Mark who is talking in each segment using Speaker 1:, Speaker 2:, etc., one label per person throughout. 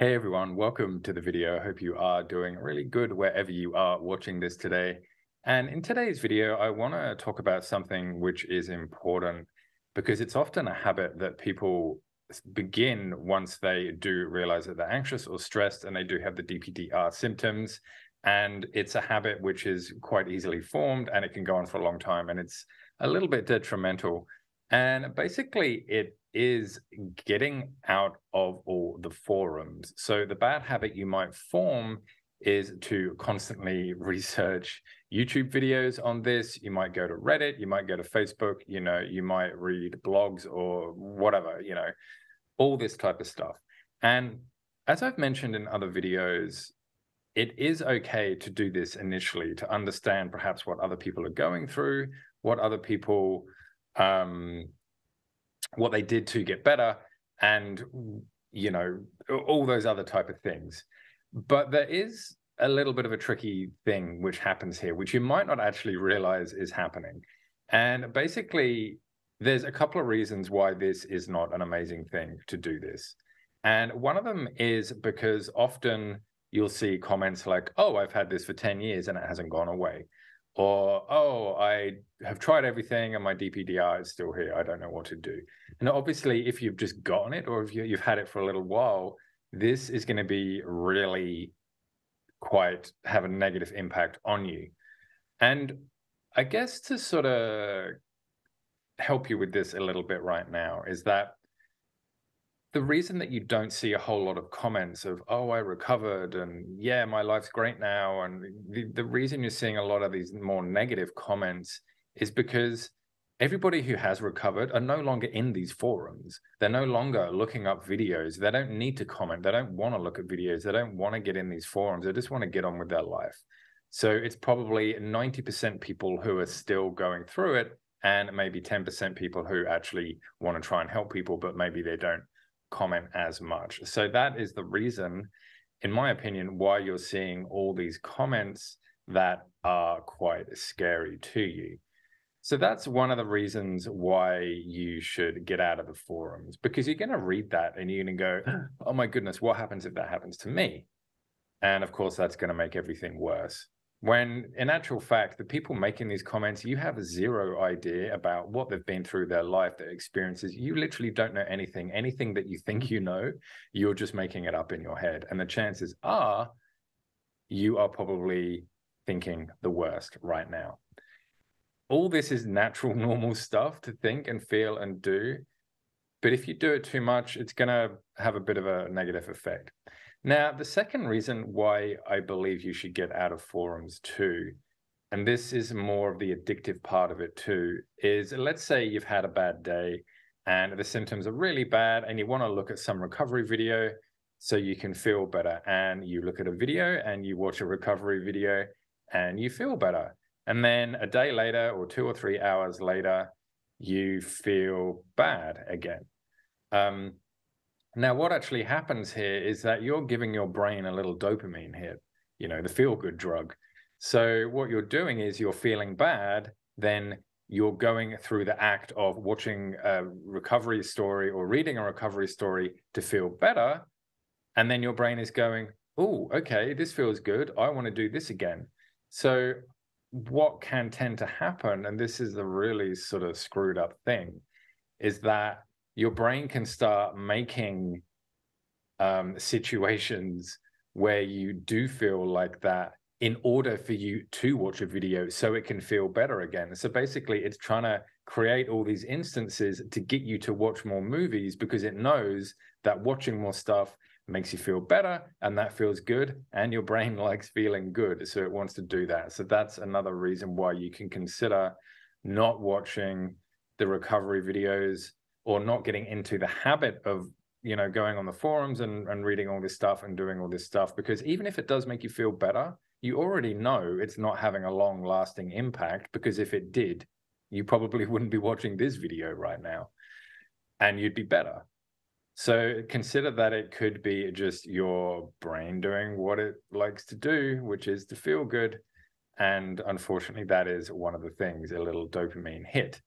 Speaker 1: Hey everyone, welcome to the video. I hope you are doing really good wherever you are watching this today. And in today's video, I want to talk about something which is important because it's often a habit that people begin once they do realize that they're anxious or stressed and they do have the DPDR symptoms. And it's a habit which is quite easily formed and it can go on for a long time and it's a little bit detrimental. And basically, it is getting out of all the forums. So the bad habit you might form is to constantly research YouTube videos on this. You might go to Reddit, you might go to Facebook, you might read blogs or whatever, all this type of stuff. And as I've mentioned in other videos, it is okay to do this initially to understand perhaps what other people are going through, what other people what they did to get better, and all those other type of things. But there is a little bit of a tricky thing which happens here, which you might not actually realize is happening. And basically, there's a couple of reasons why this is not an amazing thing to do this. And one of them is because often you'll see comments like, oh, I've had this for 10 years and it hasn't gone away. Or, oh, I have tried everything and my DPDR is still here. I don't know what to do. And obviously, if you've just gotten it or if you've had it for a little while, this is going to be really quite have a negative impact on you. And I guess to sort of help you with this a little bit right now is that the reason that you don't see a whole lot of comments of, oh, I recovered and yeah, my life's great now. And the reason you're seeing a lot of these more negative comments is because everybody who has recovered are no longer in these forums. They're no longer looking up videos. They don't need to comment. They don't want to look at videos. They don't want to get in these forums. They just want to get on with their life. So it's probably 90% people who are still going through it and maybe 10% people who actually want to try and help people, but maybe they don't comment as much. So that is the reason, in my opinion, why you're seeing all these comments that are quite scary to you. So that's one of the reasons why you should get out of the forums, because you're going to read that and you're going to go, oh my goodness, what happens if that happens to me? And of course, that's going to make everything worse. When in actual fact, the people making these comments, you have zero idea about what they've been through their life, their experiences. You literally don't know anything. Anything that you think you know, you're just making it up in your head. And the chances are you are probably thinking the worst right now. All this is natural, normal stuff to think and feel and do. But if you do it too much, it's going to have a bit of a negative effect. Now, the second reason why I believe you should get out of forums too, and this is more of the addictive part of it too, is let's say you've had a bad day and the symptoms are really bad and you want to look at some recovery video so you can feel better. And you look at a video and you watch a recovery video and you feel better. And then a day later or 2 or 3 hours later, you feel bad again. Now, what actually happens here is that you're giving your brain a little dopamine hit, the feel-good drug. So what you're doing is you're feeling bad, then you're going through the act of watching a recovery story or reading a recovery story to feel better. And then your brain is going, oh, okay, this feels good. I want to do this again. So what can tend to happen, and this is the really sort of screwed up thing, is that your brain can start making situations where you do feel like that in order for you to watch a video so it can feel better again. So basically, it's trying to create all these instances to get you to watch more movies because it knows that watching more stuff makes you feel better and that feels good, and your brain likes feeling good, so it wants to do that. So that's another reason why you can consider not watching the recovery videos or not getting into the habit of, going on the forums and reading all this stuff and doing all this stuff, because even if it does make you feel better, you already know it's not having a long lasting impact, because if it did, you probably wouldn't be watching this video right now and you'd be better. So consider that it could be just your brain doing what it likes to do, which is to feel good. And unfortunately, that is one of the things, a little dopamine hit.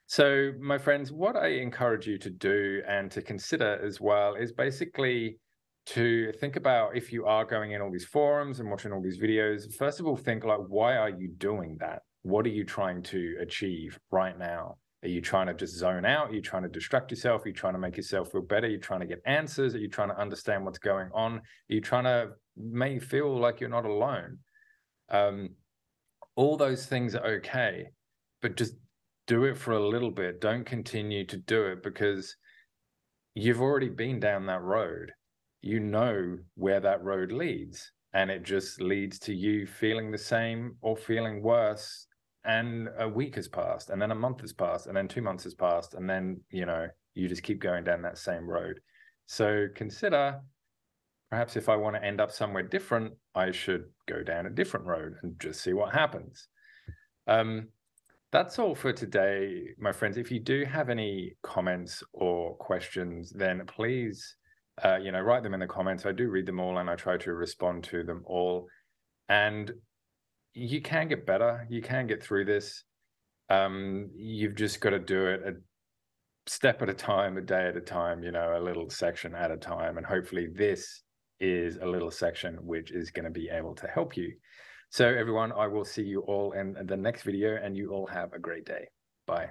Speaker 1: So, my friends, what I encourage you to do and to consider as well is basically to think about, if you are going in all these forums and watching all these videos, first of all, think like, why are you doing that? What are you trying to achieve right now? Are you trying to just zone out? Are you trying to distract yourself? Are you trying to make yourself feel better? Are you trying to get answers? Are you trying to understand what's going on? Are you trying to make you feel like you're not alone? All those things are okay, but just do it for a little bit. Don't continue to do it, because you've already been down that road. You know where that road leads, and it just leads to you feeling the same or feeling worse. And a week has passed, and then a month has passed, and then 2 months has passed, and then, you know, you just keep going down that same road. So consider, perhaps if I want to end up somewhere different, I should go down a different road and just see what happens. That's all for today, my friends. If you do have any comments or questions, then please, write them in the comments. I do read them all, and I try to respond to them all. And you can get better. You can get through this. You've just got to do it a step at a time, a day at a time, a little section at a time. And hopefully this is a little section which is going to be able to help you. So everyone, I will see you all in the next video, and you all have a great day. Bye.